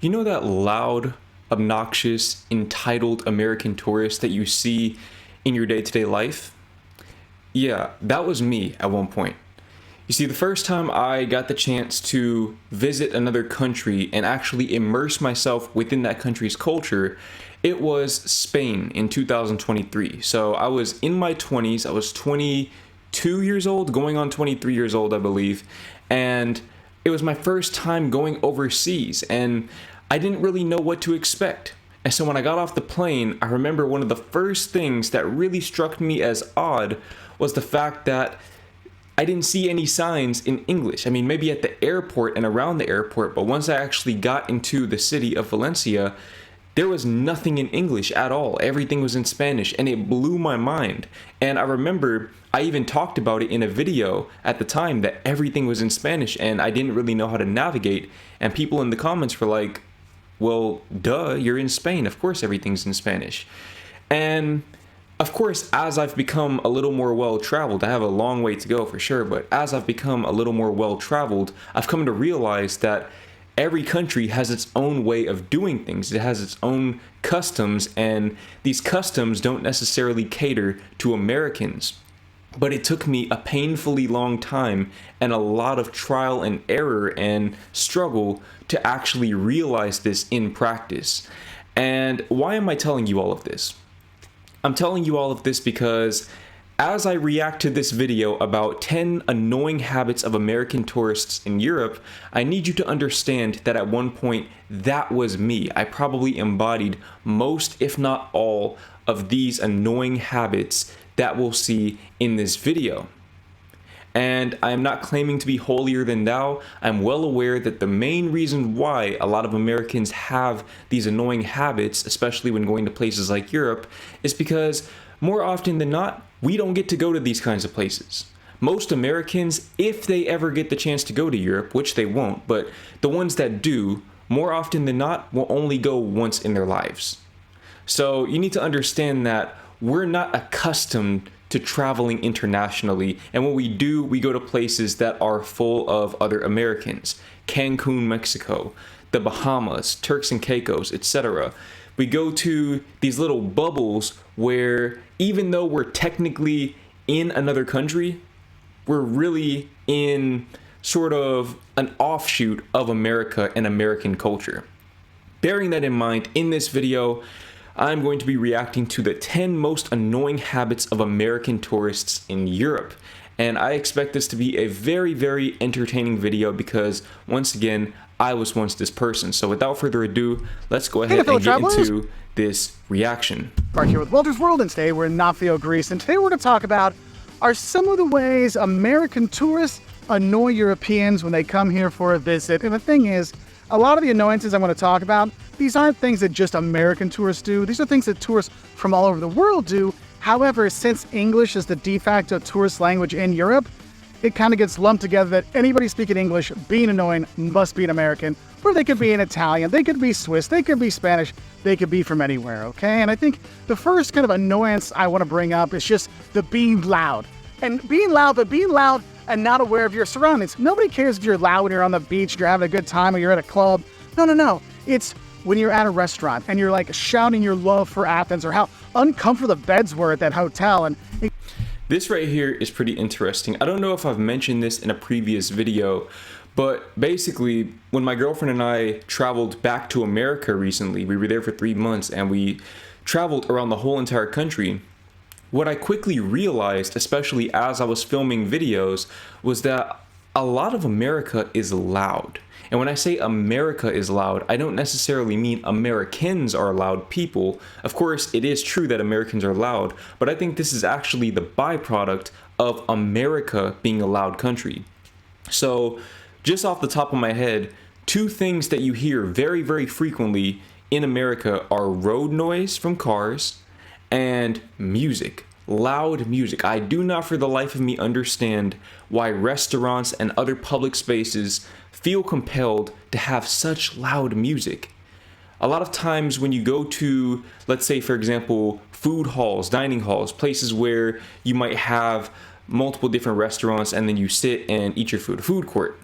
You know that loud, obnoxious, entitled American tourist that you see in your day-to-day life? Yeah, that was me at one point. You see, the first time I got the chance to visit another country and actually immerse myself within that country's culture, it was Spain in 2023. So I was in my 20s, I was 22 years old, going on 23 years old, I believe, and it was my first time going overseas, and I didn't really know what to expect. And so when I got off the plane, I remember one of the first things that really struck me as odd was the fact that I didn't see any signs in English. I mean, maybe at the airport and around the airport, but once I actually got into the city of Valencia, there was nothing in English at all. Everything was in Spanish, and it blew my mind. And I remember I even talked about it in a video at the time that everything was in Spanish and I didn't really know how to navigate. And people in the comments were like, well, duh, you're in Spain. Of course everything's in Spanish. And of course, as I've become a little more well-traveled, I have a long way to go for sure, but as I've become a little more well-traveled, I've come to realize that every country has its own way of doing things. It has its own customs, and these customs don't necessarily cater to Americans. But it took me a painfully long time and a lot of trial and error and struggle to actually realize this in practice. And why am I telling you all of this? I'm telling you all of this because as I react to this video about 10 annoying habits of American tourists in Europe, I need you to understand that at one point that was me. I probably embodied most, if not all, of these annoying habits that we'll see in this video. And I am not claiming to be holier than thou. I'm well aware that the main reason why a lot of Americans have these annoying habits, especially when going to places like Europe, is because more often than not, we don't get to go to these kinds of places. Most Americans, if they ever get the chance to go to Europe, which they won't, but the ones that do, more often than not, will only go once in their lives. So you need to understand that we're not accustomed to traveling internationally, and when we do, we go to places that are full of other Americans. Cancun, Mexico, the Bahamas, Turks and Caicos, etc. We go to these little bubbles where even though we're technically in another country, we're really in sort of an offshoot of America and American culture. Bearing that in mind, in this video, I'm going to be reacting to the 10 most annoying habits of American tourists in Europe. And I expect this to be a very, very entertaining video because, once again, I was once this person. So without further ado, let's go ahead and get into this reaction. Right here with Walter's World, and today we're in Nafio, Greece. And today we're going to talk about are some of the ways American tourists annoy Europeans when they come here for a visit. And the thing is, a lot of the annoyances I'm going to talk about, these aren't things that just American tourists do. These are things that tourists from all over the world do. However, since English is the de facto tourist language in Europe, it kind of gets lumped together that anybody speaking English being annoying must be an American, or they could be an Italian, they could be Swiss, they could be Spanish, they could be from anywhere, okay? And I think the first kind of annoyance I want to bring up is just the being loud. And being loud, but being loud and not aware of your surroundings. Nobody cares if you're loud when you're on the beach, you're having a good time, or you're at a club. No. It's when you're at a restaurant and you're like shouting your love for Athens or how uncomfortable the beds were at that hotel. And this right here is pretty interesting. I don't know if I've mentioned this in a previous video, but basically when my girlfriend and I traveled back to America recently, we were there for 3 months and we traveled around the whole entire country. What I quickly realized, especially as I was filming videos, was that a lot of America is loud. And when I say America is loud, I don't necessarily mean Americans are loud people. Of course, it is true that Americans are loud, but I think this is actually the byproduct of America being a loud country. So, just off the top of my head, 2 things that you hear very, very frequently in America are road noise from cars and music. Loud music. I do not for the life of me understand why restaurants and other public spaces feel compelled to have such loud music. A lot of times when you go to, let's say for example, food halls, dining halls, places where you might have multiple different restaurants and then you sit and eat your food court.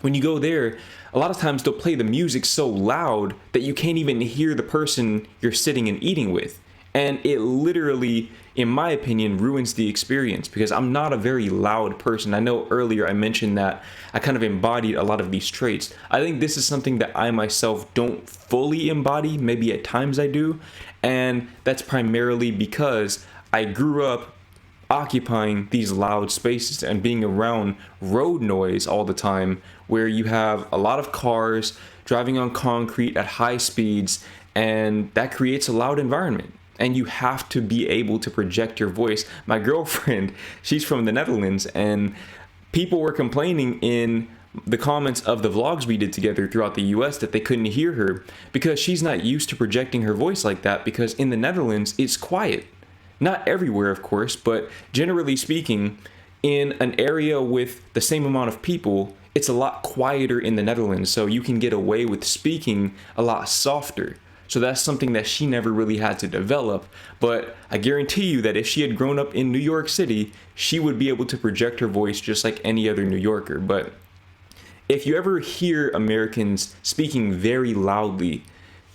When you go there, a lot of times they'll play the music so loud that you can't even hear the person you're sitting and eating with. And it literally, in my opinion, ruins the experience because I'm not a very loud person. I know earlier I mentioned that I kind of embodied a lot of these traits. I think this is something that I myself don't fully embody. Maybe at times I do. And that's primarily because I grew up occupying these loud spaces and being around road noise all the time, where you have a lot of cars driving on concrete at high speeds, and that creates a loud environment. And you have to be able to project your voice. My girlfriend, she's from the Netherlands, and people were complaining in the comments of the vlogs we did together throughout the US that they couldn't hear her because she's not used to projecting her voice like that, because in the Netherlands it's quiet. Not everywhere, of course, but generally speaking, in an area with the same amount of people, it's a lot quieter in the Netherlands, so you can get away with speaking a lot softer. So that's something that she never really had to develop, but I guarantee you that if she had grown up in New York City, she would be able to project her voice just like any other New Yorker. But if you ever hear Americans speaking very loudly,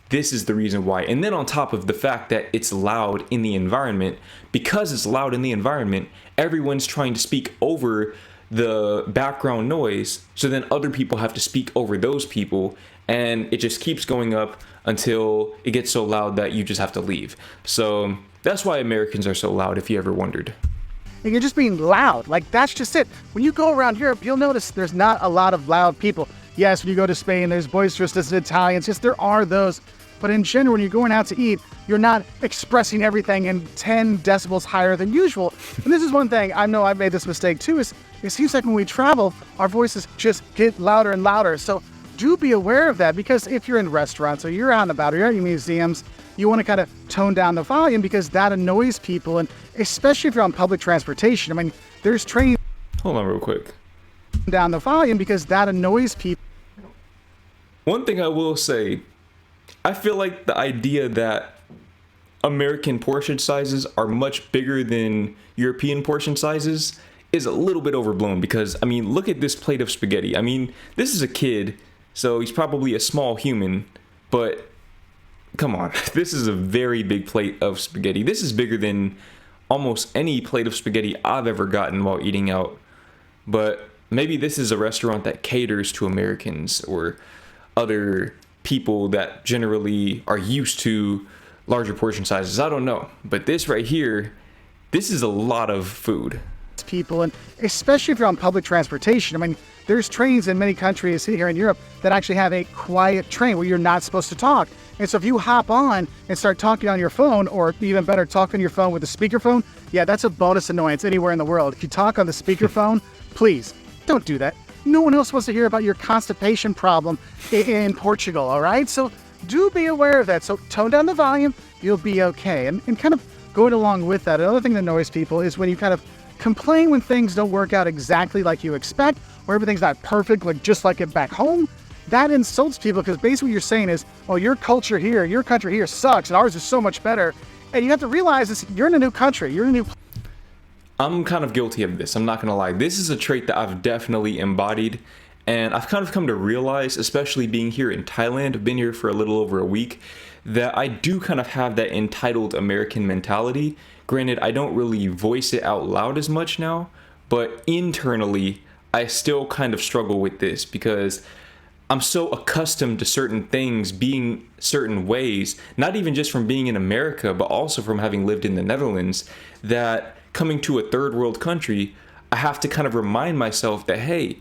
this is the reason why. And then on top of the fact that it's loud in the environment, because it's loud in the environment, everyone's trying to speak over the background noise, so then other people have to speak over those people, and it just keeps going up until it gets so loud that you just have to leave. So that's why Americans are so loud, if you ever wondered. And you're just being loud. Like, that's just it. When you go around Europe, you'll notice there's not a lot of loud people. Yes, when you go to Spain, there's boisterous Italians. Yes, there are those. But in general, when you're going out to eat, you're not expressing everything in 10 decibels higher than usual. And this is one thing, I know I've made this mistake too, is it seems like when we travel, our voices just get louder and louder. So do be aware of that, because if you're in restaurants or you're out and about or you're at museums, you want to kind of tone down the volume because that annoys people. And especially if you're on public transportation, I mean, there's trains. Hold on real quick. Down the volume because that annoys people. One thing I will say, I feel like the idea that American portion sizes are much bigger than European portion sizes is a little bit overblown, because, I mean, look at this plate of spaghetti. I mean, this is a kid, so he's probably a small human, but come on, this is a very big plate of spaghetti. This is bigger than almost any plate of spaghetti I've ever gotten while eating out. But maybe this is a restaurant that caters to Americans or other people that generally are used to larger portion sizes. I don't know. But this right here, this is a lot of food. People, and especially if you're on public transportation. I mean, there's trains in many countries here in Europe that actually have a quiet train where you're not supposed to talk. And so if you hop on and start talking on your phone, or even better, talk on your phone with a speakerphone, yeah, that's a bonus annoyance anywhere in the world. If you talk on the speakerphone, please don't do that. No one else wants to hear about your constipation problem in Portugal, all right? So do be aware of that. So tone down the volume, you'll be okay. And kind of going along with that, another thing that annoys people is when you kind of complain when things don't work out exactly like you expect, or everything's not perfect, like just like it back home. That insults people, because basically what you're saying is, oh, your culture here, your country here sucks, and ours is so much better. And you have to realize this, you're in a new country, you're in a new. I'm kind of guilty of this, I'm not gonna lie. This is a trait that I've definitely embodied, and I've kind of come to realize, especially being here in Thailand, I've been here for a little over a week, that I do kind of have that entitled American mentality. Granted, I don't really voice it out loud as much now, but internally, I still kind of struggle with this, because I'm so accustomed to certain things being certain ways, not even just from being in America, but also from having lived in the Netherlands, that coming to a third world country, I have to kind of remind myself that, hey,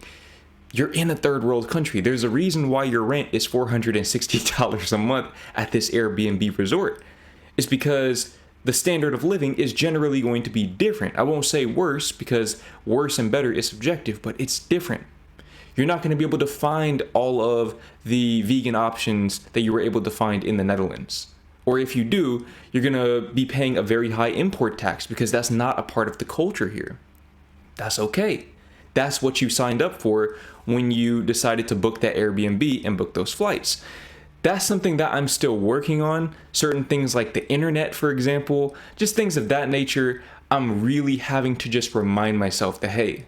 you're in a third world country. There's a reason why your rent is $460 a month at this Airbnb resort. It's because the standard of living is generally going to be different. I won't say worse, because worse and better is subjective, but it's different. You're not going to be able to find all of the vegan options that you were able to find in the Netherlands. Or if you do, you're going to be paying a very high import tax, because that's not a part of the culture here. That's okay. That's what you signed up for when you decided to book that Airbnb and book those flights. That's something that I'm still working on. Certain things like the internet, for example, just things of that nature, I'm really having to just remind myself that, hey,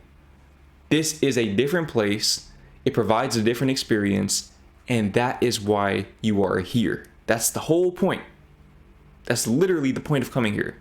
this is a different place. It provides a different experience, and that is why you are here. That's the whole point. That's literally the point of coming here.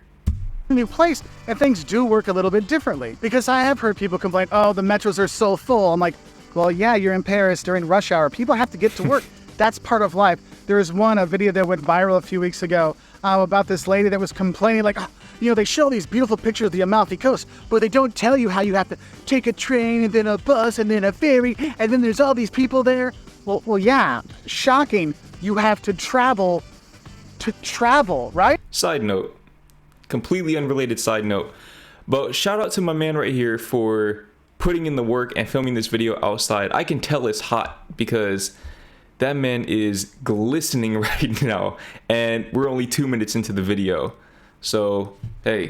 New place, and things do work a little bit differently. Because I have heard people complain, oh, the metros are so full. I'm like, well, yeah, you're in Paris during rush hour. People have to get to work. That's part of life. There was a video that went viral a few weeks ago about this lady that was complaining, like, they show these beautiful pictures of the Amalfi Coast, but they don't tell you how you have to take a train and then a bus and then a ferry, and then there's all these people there. Well, yeah, shocking. You have to travel, right? Side note, completely unrelated side note, but shout out to my man right here for putting in the work and filming this video outside. I can tell it's hot because that man is glistening right now, and we're only 2 minutes into the video. So, hey,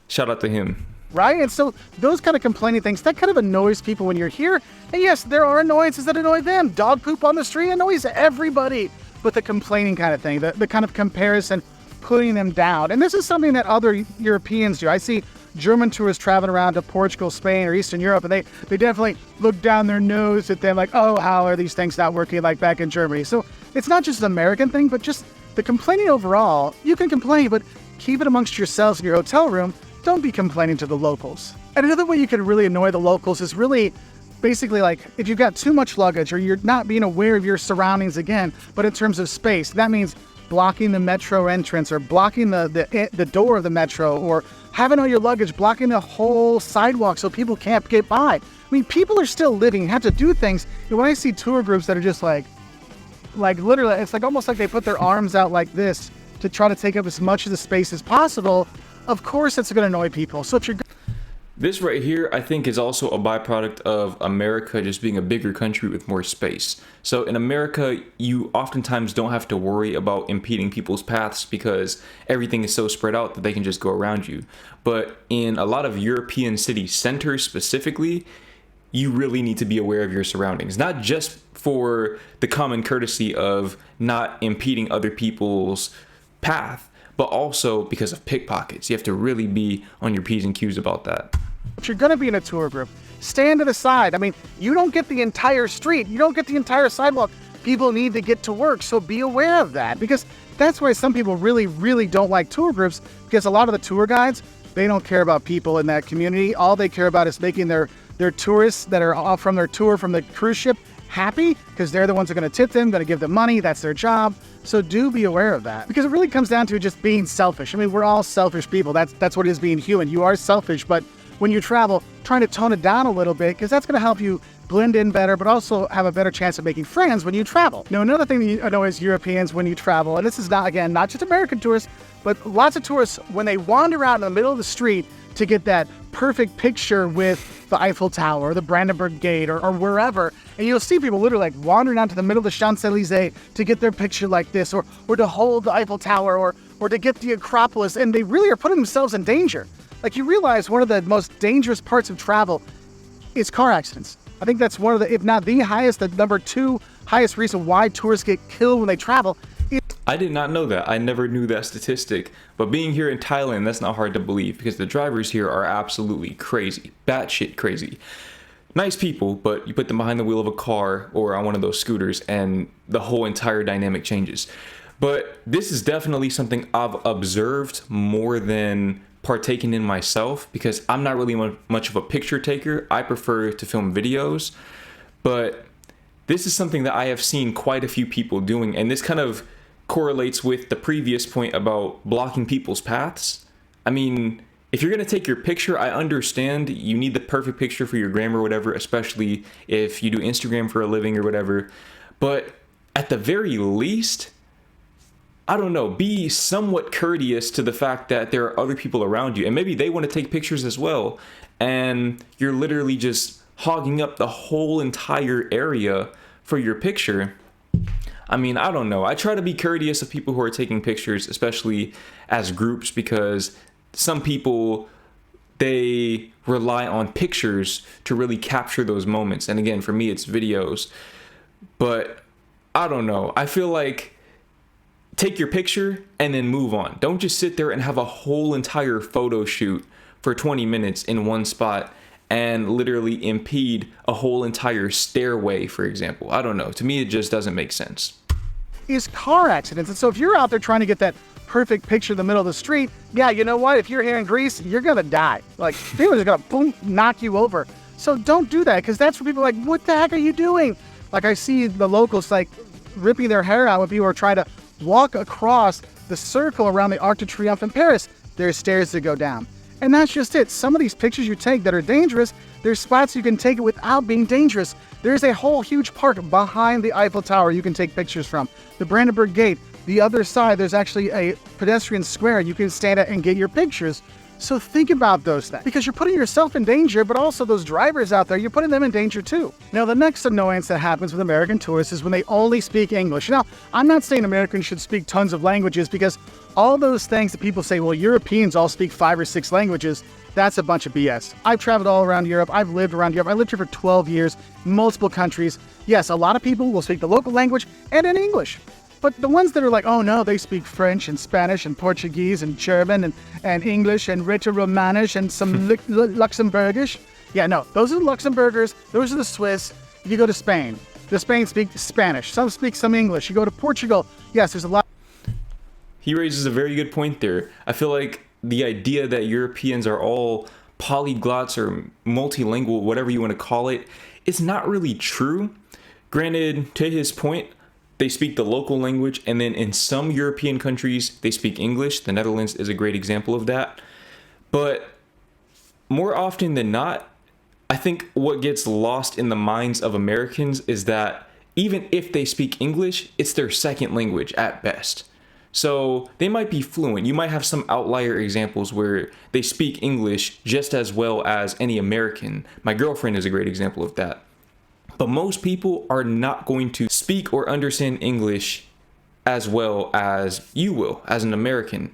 shout out to him. Right? And so those kind of complaining things, that kind of annoys people when you're here. And yes, there are annoyances that annoy them. Dog poop on the street annoys everybody. But the complaining kind of thing, the kind of comparison, putting them down. And this is something that other Europeans do. I see German tourists traveling around to Portugal, Spain, or Eastern Europe, and they definitely look down their nose at them like, oh, how are these things not working like back in Germany? So it's not just an American thing, but just the complaining overall. You can complain, but keep it amongst yourselves in your hotel room. Don't be complaining to the locals. And another way you can really annoy the locals is really basically like if you've got too much luggage or you're not being aware of your surroundings again, but in terms of space, that means blocking the metro entrance or blocking the door of the metro, or having all your luggage blocking the whole sidewalk so people can't get by. I mean, people are still living, have to do things. And when I see tour groups that are just like literally, it's like almost like they put their arms out like this to try to take up as much of the space as possible, of course it's going to annoy people. So if you're... This right here, I think, is also a byproduct of America just being a bigger country with more space. So in America, you oftentimes don't have to worry about impeding people's paths because everything is so spread out that they can just go around you. But in a lot of European city centers specifically, you really need to be aware of your surroundings, not just for the common courtesy of not impeding other people's path, but also because of pickpockets. You have to really be on your P's and Q's about that. If you're going to be in a tour group, stand to the side. I mean, you don't get the entire street. You don't get the entire sidewalk. People need to get to work, so be aware of that, because that's why some people really, really don't like tour groups, because a lot of the tour guides, they don't care about people in that community. All they care about is making their tourists that are off from their tour from the cruise ship happy, because they're the ones that are going to tip them, going to give them money. That's their job. So do be aware of that, because it really comes down to just being selfish. I mean, we're all selfish people. That's what it is being human. You are selfish, but when you travel, trying to tone it down a little bit, because that's going to help you blend in better, but also have a better chance of making friends when you travel. Now, another thing that annoys Europeans when you travel, and this is not just American tourists, but lots of tourists, when they wander out in the middle of the street to get that perfect picture with the Eiffel Tower or the Brandenburg Gate or wherever, and you'll see people literally like wandering out to the middle of the Champs-Élysées to get their picture like this, or to hold the Eiffel Tower, or to get the Acropolis, and they really are putting themselves in danger. Like, you realize one of the most dangerous parts of travel is car accidents. I think that's one of the, if not the highest, the number 2 highest reason why tourists get killed when they travel. I did not know that. I never knew that statistic. But being here in Thailand, that's not hard to believe, because the drivers here are absolutely crazy. Batshit crazy. Nice people, but you put them behind the wheel of a car or on one of those scooters and the whole entire dynamic changes. But this is definitely something I've observed more than partaken in myself, because I'm not really much of a picture taker. I prefer to film videos. But this is something that I have seen quite a few people doing, and this kind of correlates with the previous point about blocking people's paths. I mean, if you're going to take your picture, I understand you need the perfect picture for your gram or whatever, especially if you do Instagram for a living or whatever. But at the very least, I don't know, be somewhat courteous to the fact that there are other people around you, and maybe they want to take pictures as well, and you're literally just hogging up the whole entire area for your picture. I mean, I don't know. I try to be courteous of people who are taking pictures, especially as groups, because some people, they rely on pictures to really capture those moments. And again, for me, it's videos. But I don't know. I feel like take your picture and then move on. Don't just sit there and have a whole entire photo shoot for 20 minutes in one spot and literally impede a whole entire stairway, for example. I don't know. To me, it just doesn't make sense. Is car accidents. And so if you're out there trying to get that perfect picture in the middle of the street, yeah, you know what? If you're here in Greece, you're going to die. Like, people are just going to boom, knock you over. So don't do that, because that's where people are like, what the heck are you doing? Like, I see the locals like ripping their hair out when people are trying to walk across the circle around the Arc de Triomphe in Paris. There's stairs to go down. And that's just it. Some of these pictures you take that are dangerous, there's spots you can take it without being dangerous. There's a whole huge park behind the Eiffel Tower you can take pictures from. The Brandenburg Gate, the other side, there's actually a pedestrian square you can stand at and get your pictures. So think about those things, because you're putting yourself in danger, but also those drivers out there, you're putting them in danger too. Now, the next annoyance that happens with American tourists is when they only speak English. Now, I'm not saying Americans should speak tons of languages, because all those things that people say, well, Europeans all speak 5 or 6 languages, that's a bunch of BS. I've traveled all around Europe. I've lived around Europe. I lived here for 12 years, multiple countries. Yes, a lot of people will speak the local language and in English. But the ones that are like, oh no, they speak French and Spanish and Portuguese and German and English and Ritto-Romanish and some Luxembourgish. Yeah, no, those are the Luxembourgers. Those are the Swiss. You go to Spain. The Spain speak Spanish. Some speak some English. You go to Portugal. Yes, there's a lot. He raises a very good point there. I feel like the idea that Europeans are all polyglots or multilingual, whatever you want to call it, is not really true. Granted, to his point, they speak the local language, and then in some European countries, they speak English. The Netherlands is a great example of that. But more often than not, I think what gets lost in the minds of Americans is that even if they speak English, it's their second language at best. So they might be fluent. You might have some outlier examples where they speak English just as well as any American. My girlfriend is a great example of that. But most people are not going to speak or understand English as well as you will, as an American.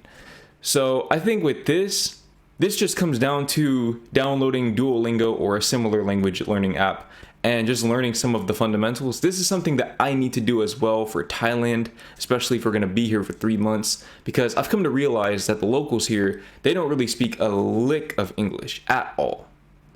So I think with this just comes down to downloading Duolingo or a similar language learning app and just learning some of the fundamentals. This is something that I need to do as well for Thailand, especially if we're going to be here for 3 months, because I've come to realize that the locals here, they don't really speak a lick of English at all.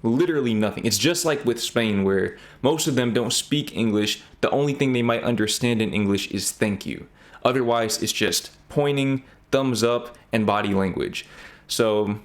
Literally nothing. It's just like with Spain, where most of them don't speak English. The only thing they might understand in English is thank you. Otherwise, it's just pointing, thumbs up, and body language. So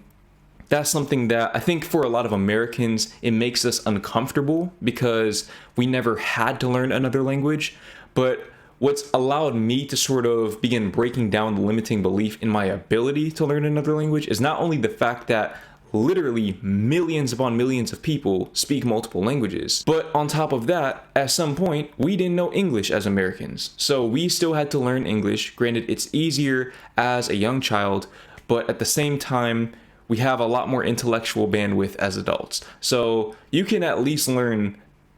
that's something that I think for a lot of Americans, it makes us uncomfortable because we never had to learn another language. But what's allowed me to sort of begin breaking down the limiting belief in my ability to learn another language is not only the fact that literally millions upon millions of people speak multiple languages, but on top of that, at some point, we didn't know English as Americans. So we still had to learn English. Granted, it's easier as a young child, but at the same time, we have a lot more intellectual bandwidth as adults. So you can at least learn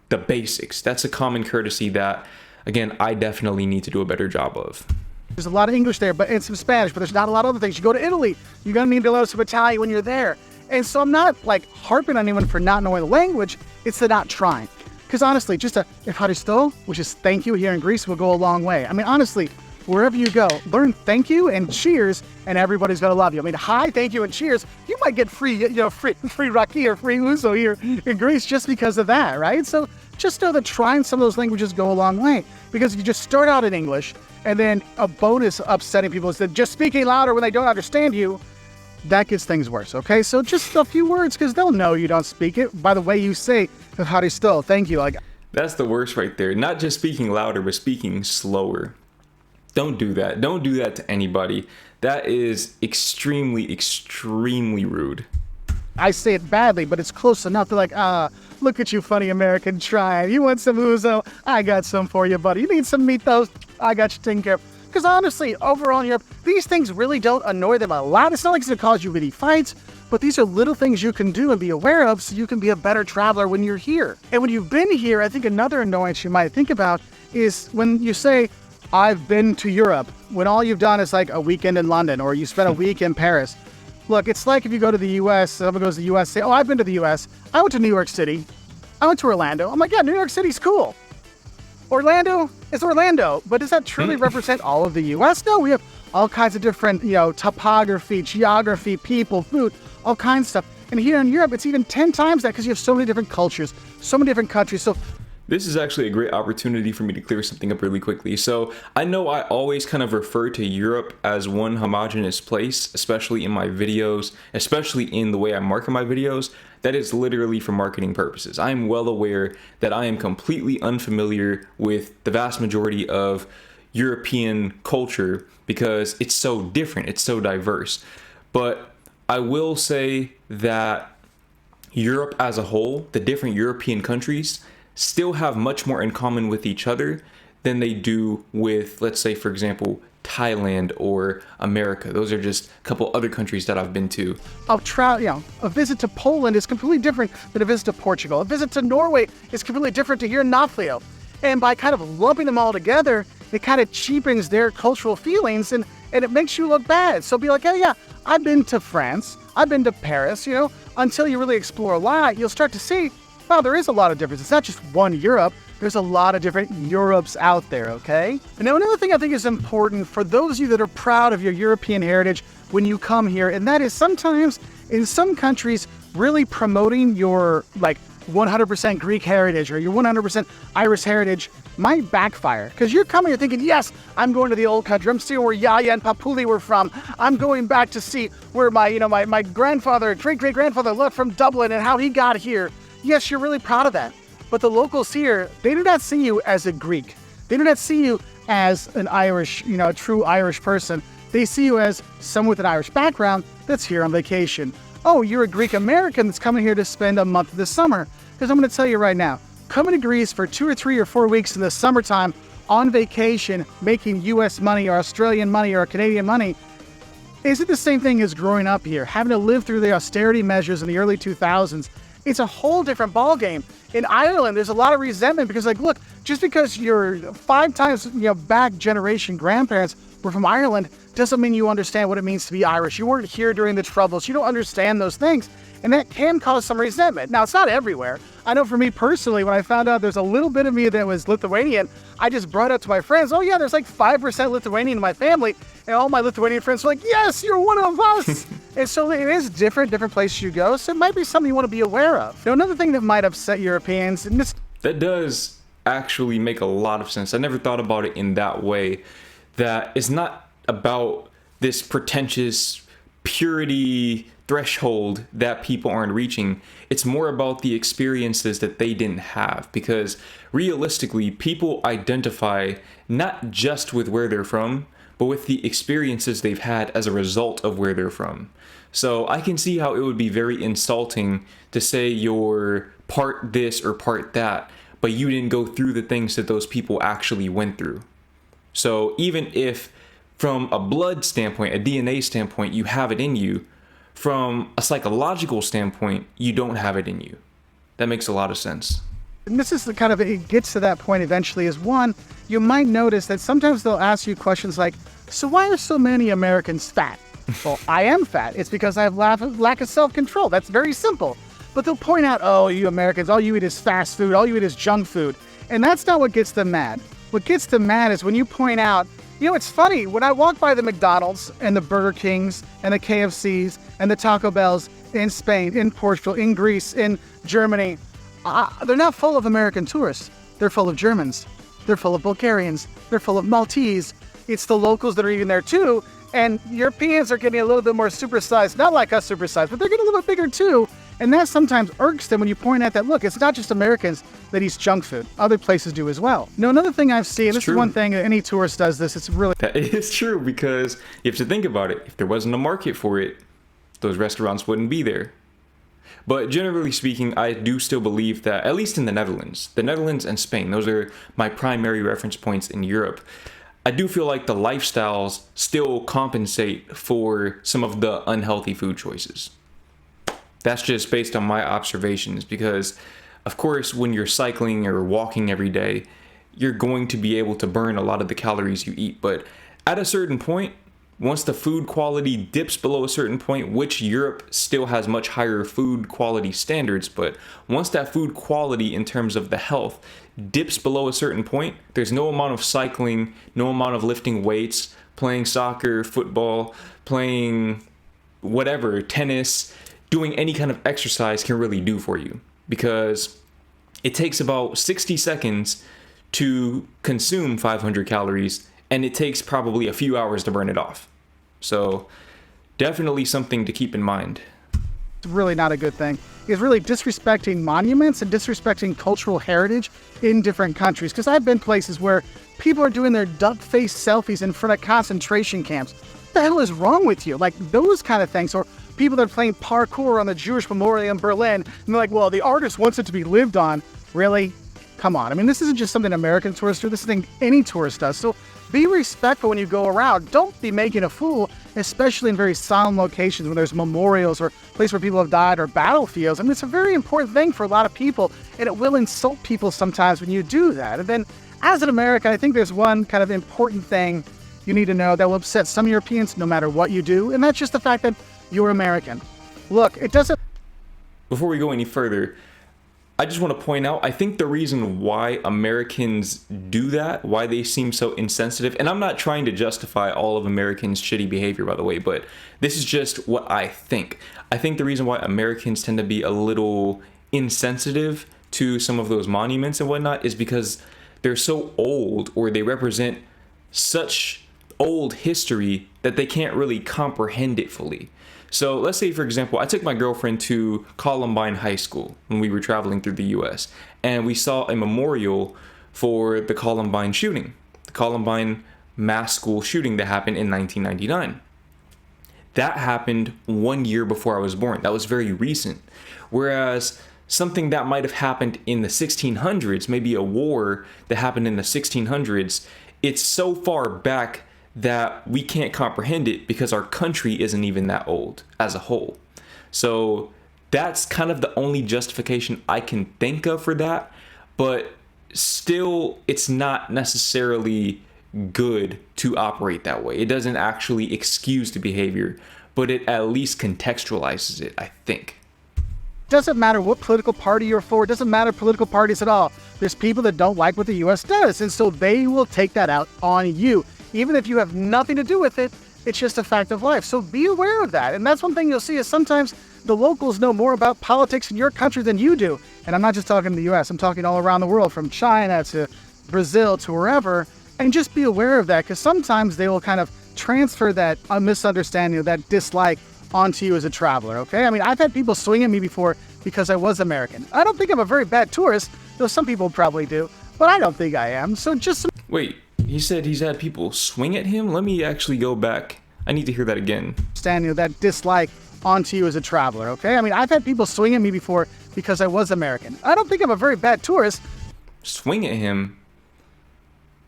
the basics. That's a common courtesy that, again, I definitely need to do a better job of. There's a lot of English there, and some Spanish, but there's not a lot of other things. You go to Italy, you're going to need to learn some Italian when you're there. And so I'm not like harping on anyone for not knowing the language, it's the not trying. Because honestly, just a "Ευχαριστώ," which is thank you here in Greece, will go a long way. I mean, honestly, wherever you go, learn thank you and cheers, and everybody's gonna love you. I mean, hi, thank you, and cheers. You might get free raki or free uso here in Greece just because of that, right? So just know that trying some of those languages go a long way. Because if you just start out in English, and then a bonus upsetting people is that just speaking louder when they don't understand you, that gets things worse, okay? So just a few words, because they'll know you don't speak it by the way you say "Ευχαριστώ," thank you. Like, that's the worst right there. Not just speaking louder, but speaking slower. Don't do that. Don't do that to anybody. That is extremely, extremely rude. I say it badly, but it's close enough. They're like, look at you, funny American, trying. You want some ouzo? I got some for you, buddy. You need some meatloaf? I got you taken care of. Because honestly, overall in Europe, these things really don't annoy them a lot. It's not like it's going to cause you really fights, but these are little things you can do and be aware of so you can be a better traveler when you're here. And when you've been here, I think another annoyance you might think about is when you say, I've been to Europe, when all you've done is like a weekend in London or you spent a week in Paris. Look, it's like if you go to the U.S., someone goes to the U.S., say, oh, I've been to the U.S. I went to New York City. I went to Orlando. I'm like, yeah, New York City's cool. Orlando is Orlando, but does that truly represent all of the U.S.? No, we have all kinds of different, topography, geography, people, food, all kinds of stuff. And here in Europe, it's even 10 times that because you have so many different cultures, so many different countries. So this is actually a great opportunity for me to clear something up really quickly. So I know I always kind of refer to Europe as one homogenous place, especially in my videos, especially in the way I market my videos. That is literally for marketing purposes. I am well aware that I am completely unfamiliar with the vast majority of European culture because it's so different, it's so diverse. But I will say that Europe as a whole, the different European countries, still have much more in common with each other than they do with, let's say, for example, Thailand or America. Those are just a couple other countries that I've been to. A visit to Poland is completely different than a visit to Portugal. A visit to Norway is completely different to here in Naflio. And by kind of lumping them all together, it kind of cheapens their cultural feelings and it makes you look bad. So be like, oh yeah, I've been to France, I've been to Paris, until you really explore a lot, you'll start to see, wow, there is a lot of difference. It's not just one Europe. There's a lot of different Europes out there, okay? And now another thing I think is important for those of you that are proud of your European heritage when you come here, and that is sometimes in some countries really promoting your 100% Greek heritage or your 100% Irish heritage might backfire. Because you're coming here thinking, yes, I'm going to the old country. I'm seeing where Yaya and Papuli were from. I'm going back to see where my grandfather, great-great-grandfather left from Dublin and how he got here. Yes, you're really proud of that. But the locals here, they do not see you as a Greek. They do not see you as an Irish, a true Irish person. They see you as someone with an Irish background that's here on vacation. Oh, you're a Greek American that's coming here to spend a month of the summer. Because I'm going to tell you right now, coming to Greece for 2 or 3 or 4 weeks in the summertime on vacation, making US money or Australian money or Canadian money, isn't the same thing as growing up here, having to live through the austerity measures in the early 2000s. It's a whole different ballgame. In Ireland, there's a lot of resentment because, look, just because your 5 times, back generation grandparents were from Ireland doesn't mean you understand what it means to be Irish. You weren't here during the Troubles. You don't understand those things. And that can cause some resentment. Now, it's not everywhere. I know for me personally, when I found out there's a little bit of me that was Lithuanian, I just brought it up to my friends. Oh, yeah, there's 5% Lithuanian in my family. And all my Lithuanian friends were like, yes, you're one of us. And so it is different places you go. So it might be something you want to be aware of. Now, another thing that might upset Europeans, and this... That does actually make a lot of sense. I never thought about it in that way. That it's not about this pretentious purity threshold that people aren't reaching. It's more about the experiences that they didn't have, because realistically, people identify not just with where they're from, but with the experiences they've had as a result of where they're from. So I can see how it would be very insulting to say you're part this or part that, but you didn't go through the things that those people actually went through. So even if from a blood standpoint, a DNA standpoint, you have it in you, from a psychological standpoint, you don't have it in you. That makes a lot of sense. And this is it gets to that point eventually, is one, you might notice that sometimes they'll ask you questions like, so why are so many Americans fat? Well, I am fat. It's because I have lack of self-control. That's very simple. But they'll point out, oh, you Americans, all you eat is fast food, all you eat is junk food. And that's not what gets them mad. What gets them mad is when you point out, it's funny, when I walk by the McDonald's and the Burger Kings and the KFCs and the Taco Bells in Spain, in Portugal, in Greece, in Germany, they're not full of American tourists. They're full of Germans. They're full of Bulgarians. They're full of Maltese. It's the locals that are eating there too. And Europeans are getting a little bit more supersized, not like us supersized, but they're getting a little bit bigger too. And that sometimes irks them when you point out that, look, it's not just Americans that eat junk food. Other places do as well. Now, another thing I've seen, this is one thing, any tourist does this, it's really... That is true, because you have to think about it. If there wasn't a market for it, those restaurants wouldn't be there. But generally speaking, I do still believe that, at least in the Netherlands and Spain, those are my primary reference points in Europe. I do feel like the lifestyles still compensate for some of the unhealthy food choices. That's just based on my observations, because of course, when you're cycling or walking every day, you're going to be able to burn a lot of the calories you eat. But at a certain point, once the food quality dips below a certain point, which Europe still has much higher food quality standards, but once that food quality in terms of the health dips below a certain point, there's no amount of cycling, no amount of lifting weights, playing soccer, football, playing whatever, tennis, doing any kind of exercise can really do for you, because it takes about 60 seconds to consume 500 calories, and it takes probably a few hours to burn it off. So definitely something to keep in mind. It's really not a good thing. It's really disrespecting monuments and disrespecting cultural heritage in different countries. Because I've been places where people are doing their duck-faced selfies in front of concentration camps. What the hell is wrong with you? Like those kind of things. Or people that are playing parkour on the Jewish memorial in Berlin. And they're like, well, the artist wants it to be lived on. Really? Come on. I mean, this isn't just something American tourists do. This is something any tourist does. So be respectful when you go around. Don't be making a fool, especially in very solemn locations when there's memorials or places where people have died or battlefields. I mean, it's a very important thing for a lot of people, and it will insult people sometimes when you do that. And then as an American, I think there's one kind of important thing you need to know that will upset some Europeans no matter what you do, and that's just the fact that you're American. Look, it doesn't... Before we go any further, I just want to point out, I think the reason why Americans do that, why they seem so insensitive, and I'm not trying to justify all of Americans' shitty behavior, by the way, but this is just what I think. I think the reason why Americans tend to be a little insensitive to some of those monuments and whatnot is because they're so old, or they represent such old history that they can't really comprehend it fully. So let's say, for example, I took my girlfriend to Columbine High School when we were traveling through the US, and we saw a memorial for the Columbine shooting, the Columbine mass school shooting that happened in 1999. That happened 1 year before I was born. That was very recent. Whereas something that might have happened in the 1600s, maybe a war that happened in the 1600s, it's so far back that we can't comprehend it because our country isn't even that old as a whole. So that's kind of the only justification I can think of for that, but still it's not necessarily good to operate that way. It doesn't actually excuse the behavior, but it at least contextualizes it, I think. Doesn't matter what political party you're for. It doesn't matter political parties at all. There's people that don't like what the U.S. does, and so they will take that out on you. Even if you have nothing to do with it, it's just a fact of life. So be aware of that. And that's one thing you'll see is sometimes the locals know more about politics in your country than you do. And I'm not just talking to the U.S. I'm talking all around the world, from China to Brazil to wherever. And just be aware of that, because sometimes they will kind of transfer that misunderstanding, that dislike onto you as a traveler, okay? I mean, I've had people swing at me before because I was American. I don't think I'm a very bad tourist, though some people probably do, but I don't think I am. So just... Wait. He said he's had people swing at him? Let me actually go back. I need to hear that again. Understanding that dislike onto you as a traveler, okay? I mean, I've had people swing at me before because I was American. I don't think I'm a very bad tourist. Swing at him?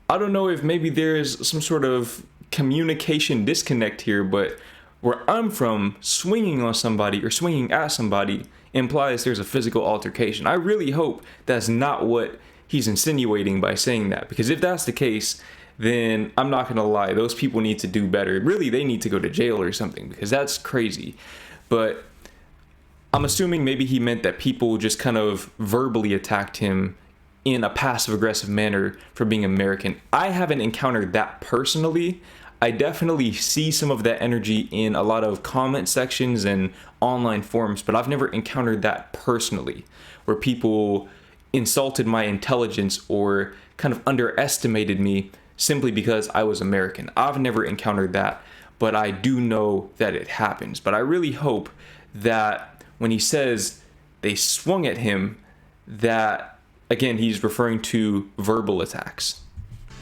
I don't know if maybe there's some sort of communication disconnect here, but where I'm from, swinging on somebody or swinging at somebody implies there's a physical altercation. I really hope that's not what he's insinuating by saying that, because if that's the case, then I'm not gonna lie, those people need to do better. Really, they need to go to jail or something, because that's crazy. But I'm assuming maybe he meant that people just kind of verbally attacked him in a passive-aggressive manner for being American. I haven't encountered that personally. I definitely see some of that energy in a lot of comment sections and online forums, but I've never encountered that personally, where people insulted my intelligence or kind of underestimated me simply because I was American. I've never encountered that, but I do know that it happens. But I really hope that when he says they swung at him, that, again, he's referring to verbal attacks.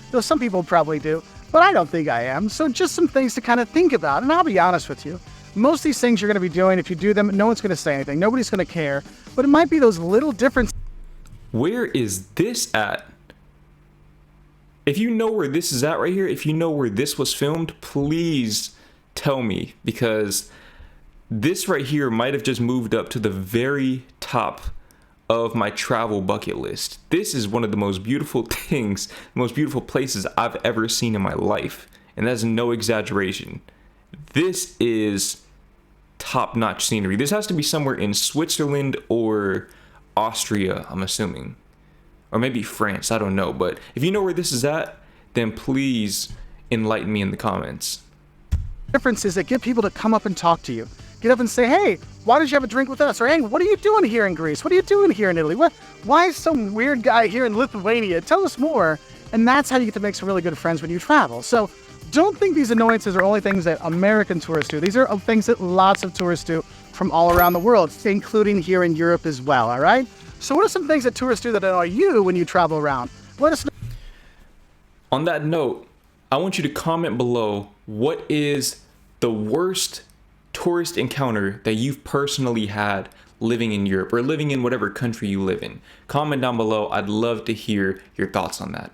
Though some people probably do, but I don't think I am. So just some things to kind of think about. And I'll be honest with you. Most of these things you're going to be doing, if you do them, no one's going to say anything. Nobody's going to care. But it might be those little differences. Where is this at? If you know where this is at right here, if you know where this was filmed, please tell me, because this right here might have just moved up to the very top of my travel bucket list. This is one of the most beautiful things, most beautiful places I've ever seen in my life, and that's no exaggeration. This is top-notch scenery. This has to be somewhere in Switzerland or Austria, I'm assuming, or maybe France, I don't know. But if you know where this is at, then please enlighten me in the comments. Differences that get people to come up and talk to you. get up and say, hey, why don't you have a drink with us? Or hey, what are you doing here in Greece? What are you doing here in Italy? Why is some weird guy here in Lithuania? Tell us more. And that's how you get to make some really good friends when you travel. So don't think these annoyances are only things that American tourists do. These are things that lots of tourists do from all around the world, including here in Europe as well, all right? So what are some things that tourists do that annoy you when you travel around? Let us know. On that note, I want you to comment below what is the worst tourist encounter that you've personally had living in Europe or living in whatever country you live in. Comment down below. I'd love to hear your thoughts on that.